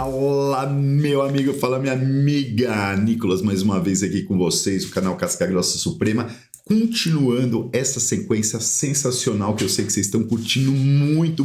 Fala, meu amigo, fala, minha amiga. Nicolas, mais uma vez aqui com vocês, o canal Casca Grossa Suprema, continuando essa sequência sensacional que eu sei que vocês estão curtindo muito,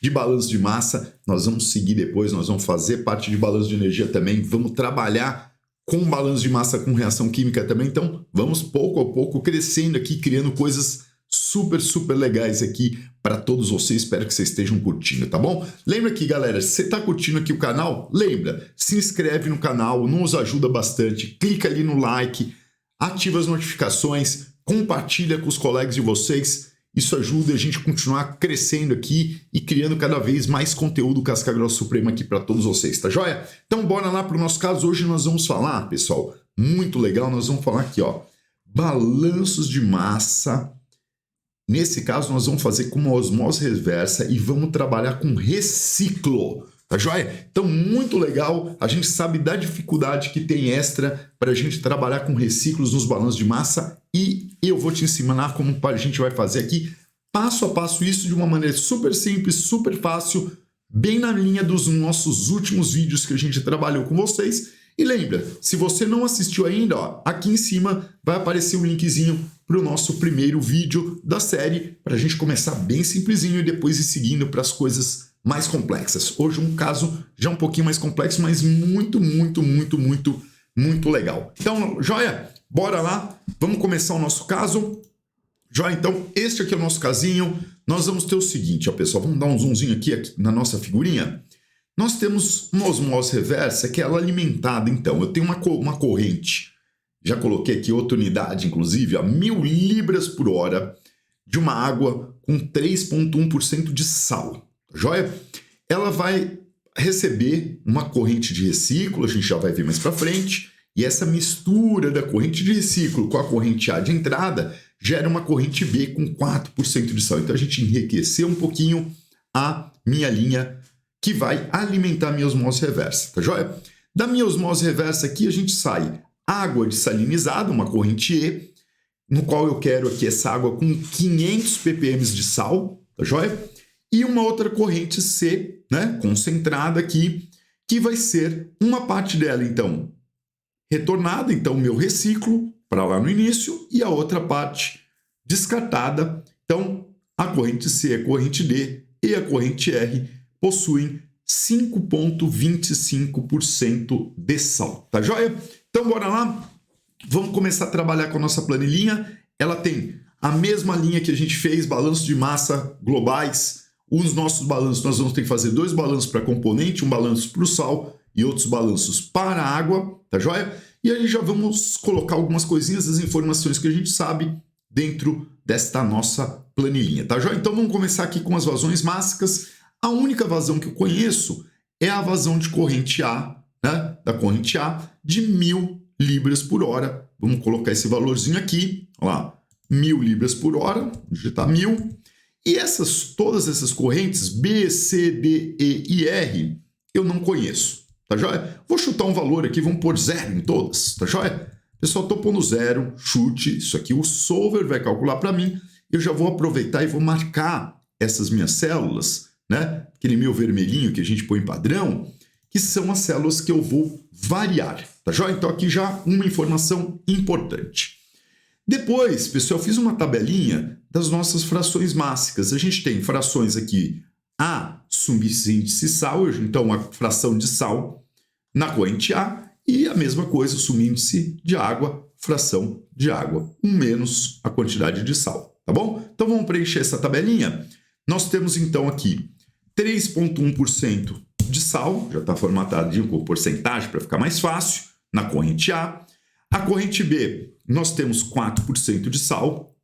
de balanço de massa. Nós vamos seguir depois, nós vamos fazer parte de balanço de energia também, vamos trabalhar com balanço de massa com reação química também. Então, vamos pouco a pouco crescendo aqui, criando coisas super legais aqui para todos vocês. Espero que vocês estejam curtindo, tá bom? Lembra aqui, galera, se você está curtindo aqui o canal, lembra, se inscreve no canal, nos ajuda bastante, clica ali no like, ativa as notificações, compartilha com os colegas de vocês. Isso ajuda a gente a continuar crescendo aqui e criando cada vez mais conteúdo Casca Grossa Suprema aqui para todos vocês, tá joia? Então bora lá para o nosso caso. Hoje nós vamos falar, pessoal, muito legal, nós vamos falar aqui, ó, balanços de massa. Nesse caso, nós vamos fazer com uma osmose reversa e vamos trabalhar com reciclo, tá joia? Então, muito legal, a gente sabe da dificuldade que tem extra para a gente trabalhar com reciclos nos balanços de massa e eu vou te ensinar como a gente vai fazer aqui, passo a passo, isso de uma maneira super simples, super fácil, bem na linha dos nossos últimos vídeos que a gente trabalhou com vocês. E lembra, se você não assistiu ainda, ó, aqui em cima vai aparecer um linkzinho para o nosso primeiro vídeo da série, para a gente começar bem simplesinho e depois ir seguindo para as coisas mais complexas. Hoje um caso já um pouquinho mais complexo, mas muito legal. Então, joia? Bora lá, vamos começar o nosso caso. Joia, então, este aqui é o nosso casinho. Nós vamos ter o seguinte, ó, pessoal, vamos dar um zoomzinho aqui na nossa figurinha. Nós temos uma osmose reversa que ela é alimentada, então, eu tenho uma corrente, já coloquei aqui outra unidade, inclusive, a 1000 libras por hora de uma água com 3,1% de sal, tá joia? Ela vai receber uma corrente de reciclo, a gente já vai ver mais para frente, e essa mistura da corrente de reciclo com a corrente A de entrada gera uma corrente B com 4% de sal. Então, a gente enriqueceu um pouquinho a minha linha que vai alimentar a minha osmose reversa, tá joia? Da minha osmose reversa aqui, a gente sai água desalinizada, uma corrente E, no qual eu quero aqui essa água com 500 ppm de sal, tá joia? E uma outra corrente C, né, concentrada aqui, que vai ser uma parte dela, então, retornada, então, meu reciclo, para lá no início, e a outra parte descartada. Então, a corrente C, a corrente D e a corrente R possuem 5,25% de sal, tá joia? Então, bora lá, vamos começar a trabalhar com a nossa planilhinha. Ela tem a mesma linha que a gente fez, balanço de massa globais. Os nossos balanços, nós vamos ter que fazer 2 balanços para componente, um balanço para o sal e outros balanços para a água, tá joia? E aí já vamos colocar algumas coisinhas, as informações que a gente sabe dentro desta nossa planilhinha, tá joia? Então, vamos começar aqui com as vazões mássicas. A única vazão que eu conheço é a vazão de corrente A, né? Da corrente A, de 1000 libras por hora. Vamos colocar esse valorzinho aqui, ó lá, 1000 libras por hora, digitar 1000. E todas essas correntes, B, C, D, E e R, eu não conheço, tá joia? Vou chutar um valor aqui, vamos pôr 0 em todas, tá joia? Pessoal, tô pondo 0, chute, isso aqui o solver vai calcular para mim. Eu já vou aproveitar e vou marcar essas minhas células, né? Aquele meu vermelhinho que a gente põe em padrão, que são as células que eu vou variar, tá joia? Então aqui já uma informação importante. Depois, pessoal, eu fiz uma tabelinha das nossas frações mássicas. A gente tem frações aqui, A subíndice sal, então a fração de sal na corrente A, e a mesma coisa, subíndice de água, fração de água, menos a quantidade de sal, tá bom? Então vamos preencher essa tabelinha. Nós temos então aqui 3,1% de sal, já está formatadinho com porcentagem para ficar mais fácil, na corrente A. A corrente B, nós temos 4% de sal.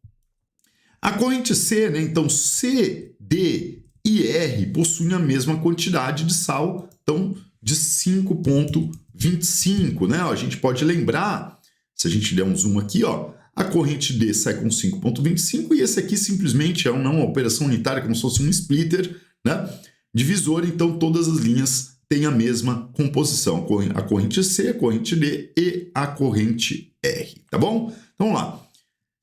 A corrente C, né, então C, D e R possuem a mesma quantidade de sal, então de 5,25, né? A gente pode lembrar, se a gente der um zoom aqui, ó, a corrente D sai com 5,25 e esse aqui simplesmente é uma operação unitária, como se fosse um splitter, né? Divisor, então todas as linhas têm a mesma composição, a corrente C, a corrente D e a corrente R, tá bom? Então vamos lá,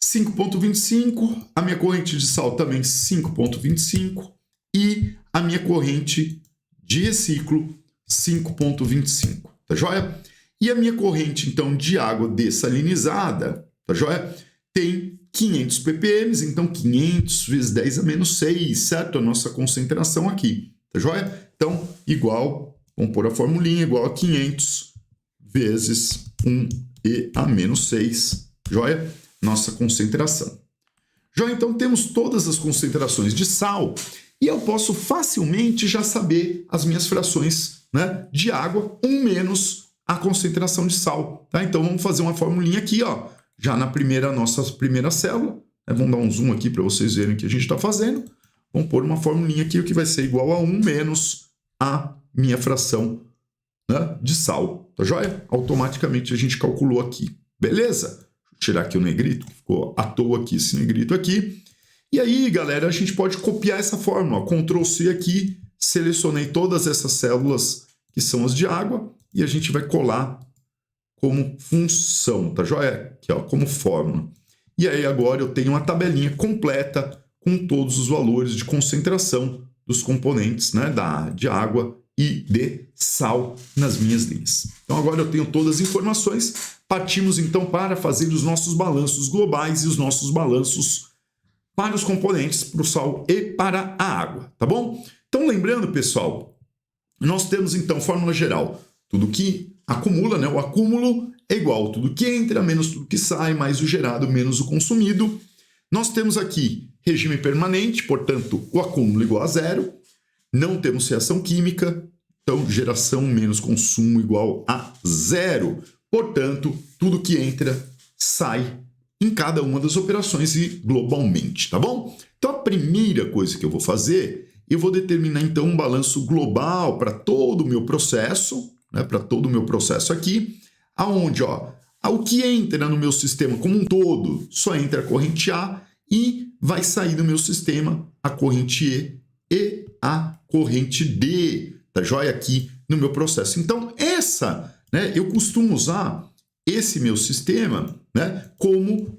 5,25, a minha corrente de sal também 5,25 e a minha corrente de reciclo 5,25, tá joia? E a minha corrente, então, de água dessalinizada, tá joia? Tem 500 ppm, então 500 vezes 10 a menos 6, certo? A nossa concentração aqui, tá joia? Então, igual, vamos pôr a formulinha, igual a 500 vezes 1e a menos 6, joia? Nossa concentração. Joia, então temos todas as concentrações de sal e eu posso facilmente já saber as minhas frações, né, de água, 1 menos a concentração de sal, tá? Então vamos fazer uma formulinha aqui, ó, já na nossa primeira célula, né? Vamos dar um zoom aqui para vocês verem o que a gente está fazendo. Vamos pôr uma formulinha aqui, o que vai ser igual a 1 menos a minha fração, né, de sal, tá joia? Automaticamente a gente calculou aqui, beleza? Deixa eu tirar aqui o negrito, que ficou à toa aqui esse negrito aqui. E aí, galera, a gente pode copiar essa fórmula, Ctrl+C aqui, selecionei todas essas células que são as de água, e a gente vai colar como função, tá joia? Aqui, ó, como fórmula. E aí agora eu tenho uma tabelinha completa com todos os valores de concentração dos componentes, né, de água e de sal nas minhas linhas. Então agora eu tenho todas as informações, partimos então para fazer os nossos balanços globais e os nossos balanços para os componentes, para o sal e para a água, tá bom? Então lembrando, pessoal, nós temos então fórmula geral, tudo que acumula, né? O acúmulo é igual a tudo que entra, menos tudo que sai, mais o gerado, menos o consumido. Nós temos aqui regime permanente, portanto, o acúmulo igual a zero. Não temos reação química, então geração menos consumo igual a zero. Portanto, tudo que entra, sai em cada uma das operações e globalmente, tá bom? Então, a primeira coisa que eu vou fazer, eu vou determinar então um balanço global para todo o meu processo, né, para todo o meu processo aqui, aonde, ó, o que entra no meu sistema como um todo, só entra a corrente A e vai sair do meu sistema a corrente E e a corrente D, tá joia? Aqui no meu processo. Então, eu costumo usar esse meu sistema, né, como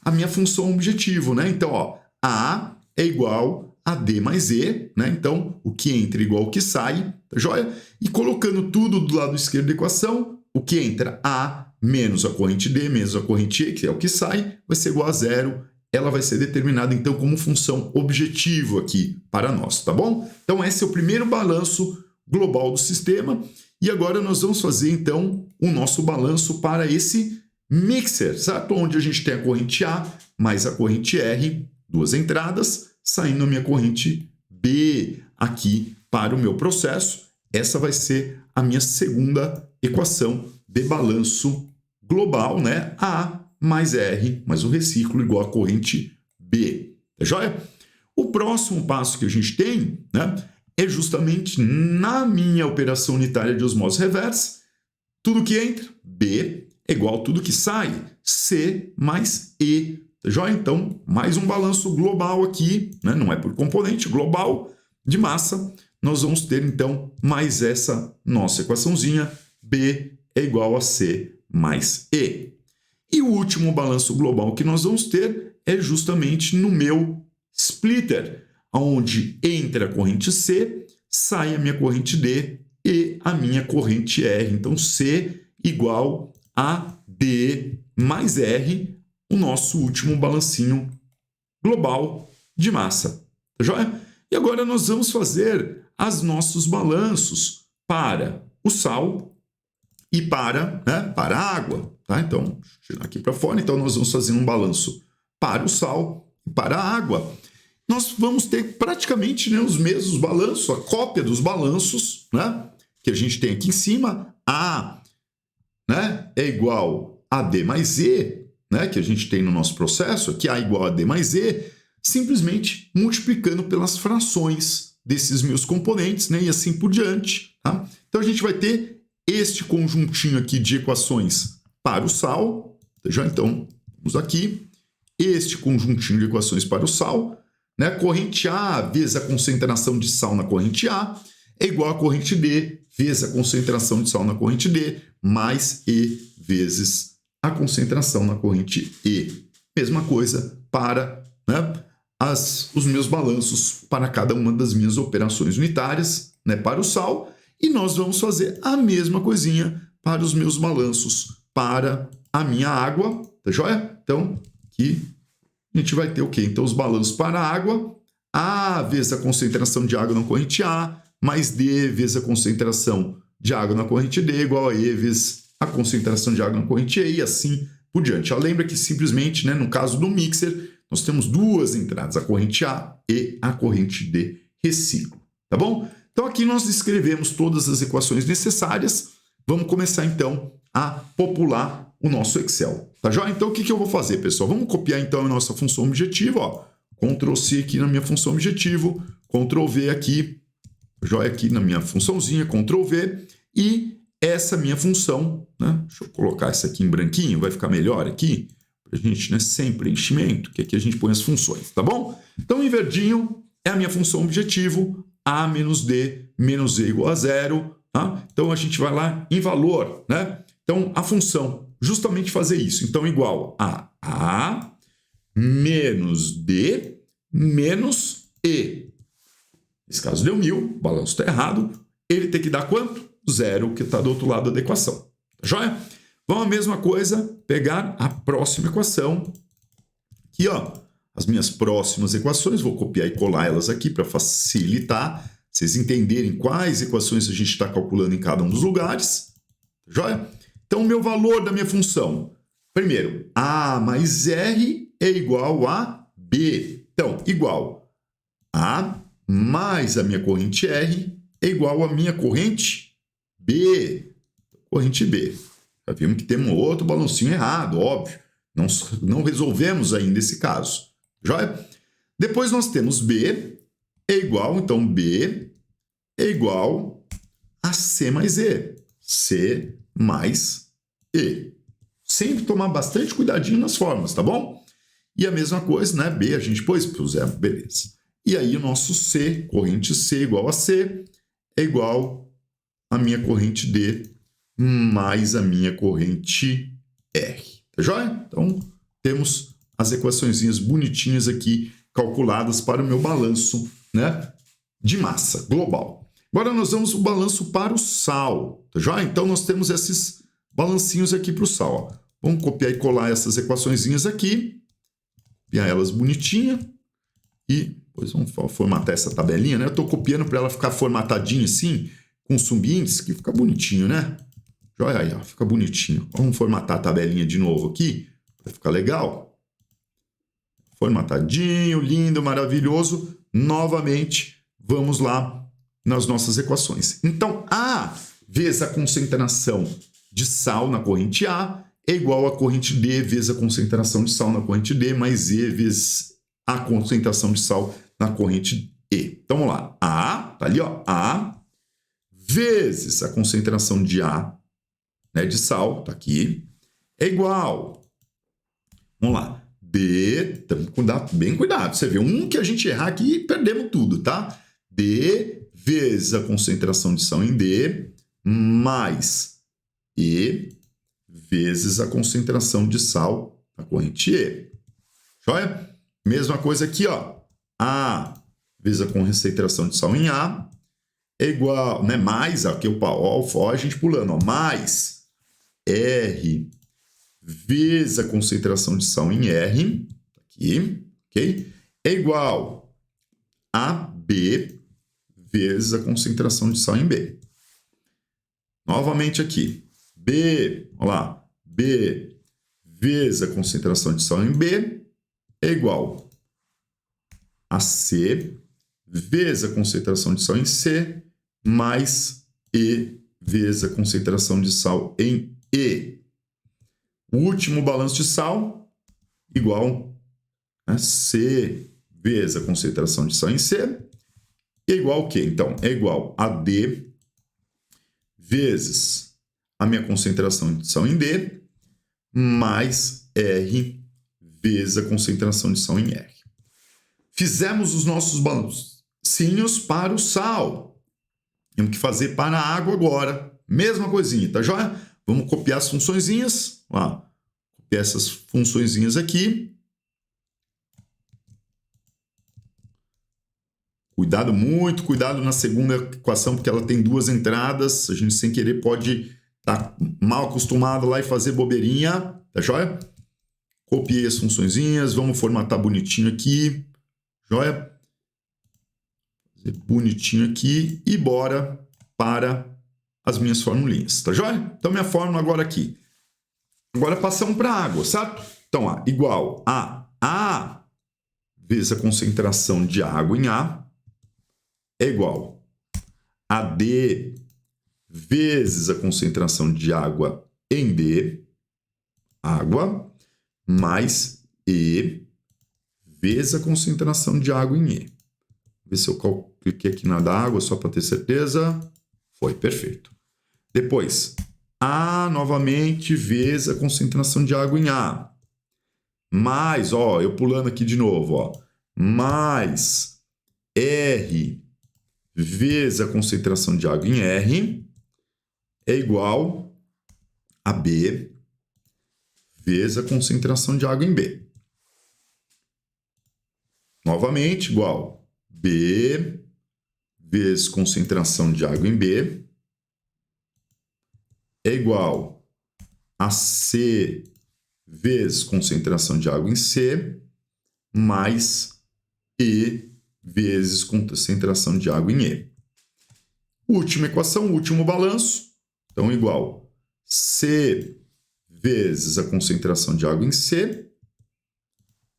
a minha função objetivo, né? Então, ó, A é igual a D mais E, né? Então, o que entra é igual ao que sai, tá joia? E colocando tudo do lado esquerdo da equação, o que entra A menos a corrente D menos a corrente E, que é o que sai, vai ser igual a zero. Ela vai ser determinada, então, como função objetivo aqui para nós, tá bom? Então, esse é o primeiro balanço global do sistema. E agora nós vamos fazer, então, o nosso balanço para esse mixer, certo? Onde a gente tem a corrente A mais a corrente R, duas entradas, saindo a minha corrente B aqui para o meu processo. Essa vai ser a minha segunda equação de balanço global, né? A mais R mais o reciclo igual a corrente B. Tá joia? O próximo passo que a gente tem, né, é justamente na minha operação unitária de osmose reversa, tudo que entra, B, é igual a tudo que sai, C mais E. Tá joia? Então, mais um balanço global aqui, né? Não é por componente, global de massa. Nós vamos ter, então, mais essa nossa equaçãozinha, B é igual a C mais E. E o último balanço global que nós vamos ter é justamente no meu splitter, onde entra a corrente C, sai a minha corrente D e a minha corrente R. Então, C igual a D mais R, o nosso último balancinho global de massa. Tá joia? E agora nós vamos fazer os nossos balanços para o sal e para a água. Tá? Então, deixa eu tirar aqui para fora. Então, nós vamos fazer um balanço para o sal e para a água. Nós vamos ter praticamente, né, os mesmos balanços, a cópia dos balanços, né, que a gente tem aqui em cima. A, né, é igual a D mais E, né, que a gente tem no nosso processo, aqui A igual a D mais E, simplesmente multiplicando pelas frações desses meus componentes, né, e assim por diante. Tá? Então, a gente vai ter este conjuntinho aqui de equações para o sal, já então, vamos aqui, este conjuntinho de equações para o sal, né? Corrente A vezes a concentração de sal na corrente A é igual a corrente D vezes a concentração de sal na corrente D, mais E vezes a concentração na corrente E. Mesma coisa para, né, os meus balanços para cada uma das minhas operações unitárias, né, para o sal. E nós vamos fazer a mesma coisinha para os meus balanços, para a minha água, tá joia? Então, aqui a gente vai ter o quê? Então, os balanços para a água, A vezes a concentração de água na corrente A, mais D vezes a concentração de água na corrente D, igual a E vezes a concentração de água na corrente E, e assim por diante. Lembra que simplesmente, né, no caso do mixer, nós temos duas entradas, a corrente A e a corrente D reciclo, tá bom? Então, aqui nós escrevemos todas as equações necessárias. Vamos começar, então, a popular o nosso Excel. Tá joia? Então, o que eu vou fazer, pessoal? Vamos copiar, então, a nossa função objetivo. Ó. Ctrl+C aqui na minha função objetivo. Ctrl+V aqui. Joia aqui na minha funçãozinha. Ctrl+V. E essa minha função, né? Deixa eu colocar essa aqui em branquinho. Vai ficar melhor aqui. Para a gente, né? Sem preenchimento. Que aqui a gente põe as funções. Tá bom? Então, em verdinho é a minha função objetivo. A menos D menos E igual a 0. Tá? Então, a gente vai lá em valor, né? Então, a função justamente fazer isso. Então, igual a A menos D menos E. Nesse caso, deu 1000, o balanço está errado. Ele tem que dar quanto? 0, que está do outro lado da equação. Tá joia? Vamos a mesma coisa, pegar a próxima equação. Aqui, ó, as minhas próximas equações. Vou copiar e colar elas aqui para facilitar vocês entenderem quais equações a gente está calculando em cada um dos lugares. Tá joia? Então, o meu valor da minha função. Primeiro, A mais R é igual a B. Então, igual A mais a minha corrente R é igual a minha corrente B. Corrente B. Já vimos que temos um outro balancinho errado, óbvio. Não resolvemos ainda esse caso. Joia? Depois nós temos B é igual, então B é igual a C mais E. C mais E. Sempre tomar bastante cuidadinho nas formas, tá bom? E a mesma coisa, né? B a gente pôs para o zero, beleza. E aí o nosso C, corrente C igual a C, é igual a minha corrente D mais a minha corrente R. Tá joia? Então, temos as equaçõezinhas bonitinhas aqui calculadas para o meu balanço, né, de massa global. Agora nós vamos o balanço para o sal, tá joia? Então, nós temos esses balancinhos aqui para o sal. Ó. Vamos copiar e colar essas equaçõezinhas aqui, copiar elas bonitinha e depois vamos formatar essa tabelinha, né? Eu estou copiando para ela ficar formatadinha assim, com subíndice, que fica bonitinho, né? Joia aí, ó, fica bonitinho. Vamos formatar a tabelinha de novo aqui, para ficar legal. Formatadinho, lindo, maravilhoso. Novamente, vamos lá nas nossas equações. Então, A vezes a concentração de sal na corrente A é igual a corrente D vezes a concentração de sal na corrente D, mais E vezes a concentração de sal na corrente E. Então, vamos lá. A, tá ali, ó, A vezes a concentração de A, né, de sal, tá aqui, é igual. Vamos lá. D, bem cuidado. Você vê, que a gente errar aqui, perdemos tudo, tá? D vezes a concentração de sal em D, mais E vezes a concentração de sal na corrente E. Joia? Mesma coisa aqui, ó. A vezes a concentração de sal em A é igual, né? Mais, aqui ó, a gente pulando, ó, mais R vezes a concentração de sal em R, aqui, ok? É igual a B vezes a concentração de sal em B. Novamente aqui, B, olha lá, B vezes a concentração de sal em B é igual a C vezes a concentração de sal em C mais E vezes a concentração de sal em E. O último balanço de sal igual a C vezes a concentração de sal em C é igual ao quê? Então, é igual a D vezes a minha concentração de sal em D mais R vezes a concentração de sal em R. Fizemos os nossos balancinhos para o sal. Temos que fazer para a água agora. Mesma coisinha, tá joia? Vamos copiar as funçõezinhas. Ó, copiar essas funçõezinhas aqui. Cuidado, muito cuidado na segunda equação, porque ela tem duas entradas. A gente, sem querer, pode estar mal acostumado lá e fazer bobeirinha. Tá joia? Copiei as funçõezinhas. Vamos formatar bonitinho aqui. Joia? Fazer bonitinho aqui. E bora para as minhas formulinhas. Tá joia? Então, minha fórmula agora aqui. Agora passamos para a água, certo? Então, igual a A vezes a concentração de água em A é igual a D vezes a concentração de água em B, água, mais E vezes a concentração de água em E. Vou ver se eu cliquei aqui na da água, só para ter certeza. Foi, perfeito. Depois, A novamente vezes a concentração de água em A. Mais, eu pulando aqui de novo, mais R vezes a concentração de água em R é igual a B vezes a concentração de água em B. Novamente, igual B vezes concentração de água em B é igual a C vezes concentração de água em C mais E vezes concentração de água em E. Última equação, último balanço. Então, igual C vezes a concentração de água em C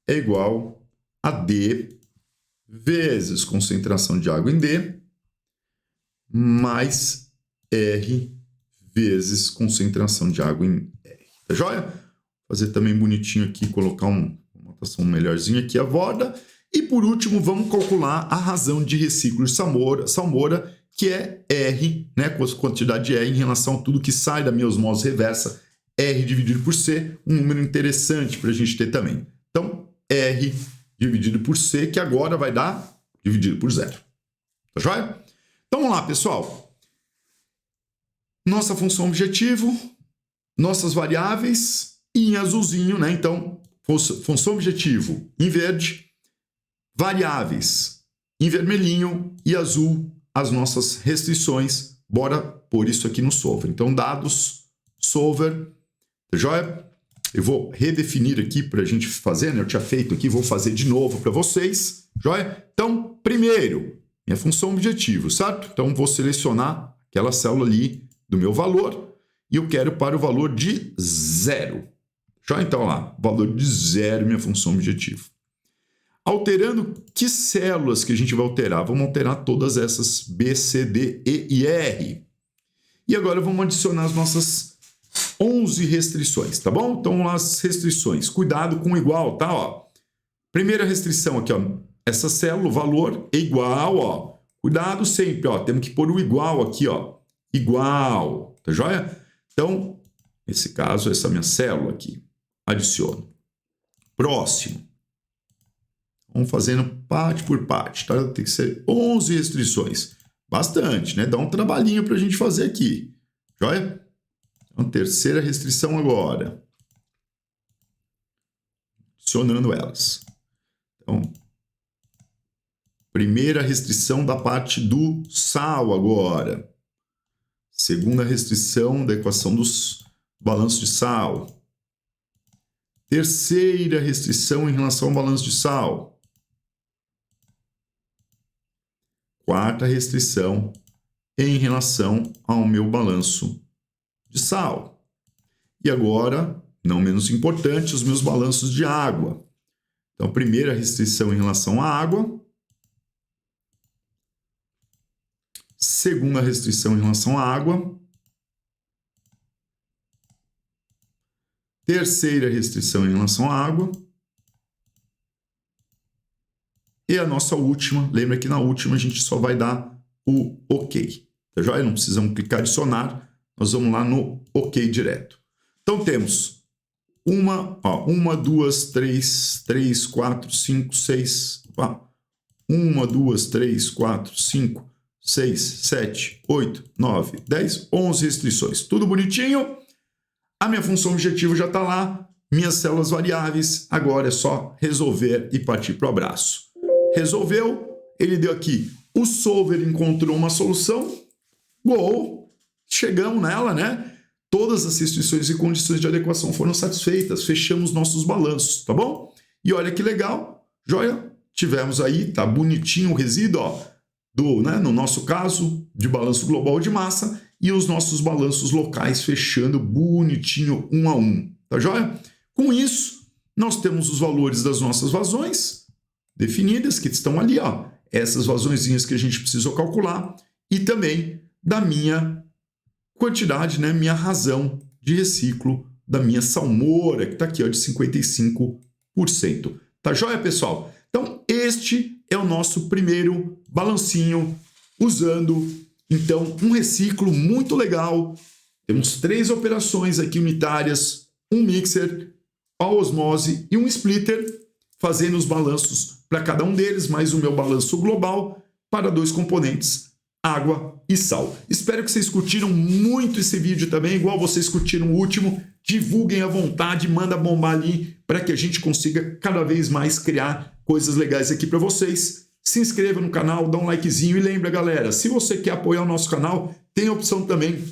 é igual a D vezes concentração de água em D mais R vezes concentração de água em R. Tá joia? Vou fazer também bonitinho aqui, colocar uma notação melhorzinha aqui, a borda. E por último, vamos calcular a razão de reciclo de salmoura, que é R, né, com a quantidade de R em relação a tudo que sai da minha osmose reversa, R dividido por C, um número interessante para a gente ter também. Então, R dividido por C, que agora vai dar dividido por 0. Tá joia? Então, vamos lá, pessoal. Nossa função objetivo, nossas variáveis e em azulzinho, né? Então, função objetivo em verde, variáveis em vermelhinho e azul as nossas restrições. Bora pôr isso aqui no solver. Então, dados, solver, tá joia? Eu vou redefinir aqui para a gente fazer, né? Eu tinha feito aqui, vou fazer de novo para vocês, joia? Então, primeiro, minha função objetivo, certo? Então, vou selecionar aquela célula ali do meu valor e eu quero para o valor de 0. Joia? Então, lá, valor de 0, minha função objetivo. Alterando que células que a gente vai alterar? Vamos alterar todas essas B, C, D, E e R. E agora vamos adicionar as nossas 11 restrições, tá bom? Então, vamos lá, as restrições. Cuidado com o igual, tá? Primeira restrição aqui, essa célula, o valor é igual, Cuidado sempre, temos que pôr o igual aqui, igual, tá joia? Então, nesse caso, essa minha célula aqui, adiciono. Próximo. Vamos fazendo parte por parte, tá? Tem que ser 11 restrições. Bastante, né? Dá um trabalhinho para a gente fazer aqui. Joia? Então, terceira restrição agora. Adicionando elas. Então, primeira restrição da parte do sal agora. Segunda restrição da equação dos balanços de sal. Terceira restrição em relação ao balanço de sal. Quarta restrição em relação ao meu balanço de sal. E agora, não menos importante, os meus balanços de água. Então, primeira restrição em relação à água. Segunda restrição em relação à água. Terceira restrição em relação à água. E a nossa última, lembra que na última a gente só vai dar o OK. Tá joia? Não precisamos clicar adicionar, nós vamos lá no OK direto. Então temos uma, 2, 3, 4, 5, 6, 1, 2, 3, 4, 5, 6, 7, 8, 9, 10, 11 restrições. Tudo bonitinho? A minha função objetivo já está lá, minhas células variáveis, agora é só resolver e partir para o abraço. Resolveu, ele deu aqui, o solver encontrou uma solução, gol, chegamos nela, né? Todas as restrições e condições de adequação foram satisfeitas, fechamos nossos balanços, tá bom? E olha que legal, joia? Tivemos aí, tá bonitinho o resíduo, ó, no nosso caso, de balanço global de massa, e os nossos balanços locais fechando bonitinho um a um, tá joia? Com isso, nós temos os valores das nossas vazões definidas, que estão ali, ó, essas vazõezinhas que a gente precisou calcular, e também da minha quantidade, né, minha razão de reciclo da minha salmoura, que está aqui, ó, de 55%. Tá joia, pessoal? Então, este é o nosso primeiro balancinho usando, então, um reciclo muito legal. Temos 3 operações aqui unitárias, um mixer, a osmose e um splitter, fazendo os balanços para cada um deles, mais o meu balanço global para 2 componentes, água e sal. Espero que vocês curtiram muito esse vídeo também, igual vocês curtiram o último. Divulguem à vontade, manda bombar ali para que a gente consiga cada vez mais criar coisas legais aqui para vocês. Se inscreva no canal, dá um likezinho e lembra, galera, se você quer apoiar o nosso canal, tem a opção também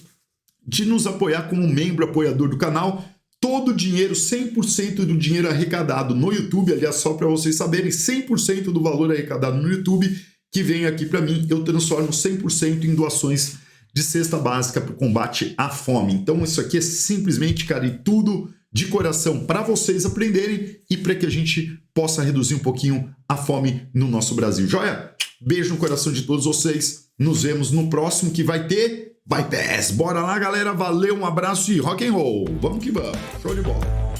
de nos apoiar como membro apoiador do canal. Todo o dinheiro, 100% do dinheiro arrecadado no YouTube, aliás, só para vocês saberem, 100% do valor arrecadado no YouTube que vem aqui para mim, eu transformo 100% em doações de cesta básica para o combate à fome. Então isso aqui é simplesmente, cara, e tudo de coração para vocês aprenderem e para que a gente possa reduzir um pouquinho a fome no nosso Brasil. Joia? Beijo no coração de todos vocês. Nos vemos no próximo que vai ter Bypass. Bora lá, galera. Valeu, um abraço e rock and roll. Vamos que vamos. Show de bola.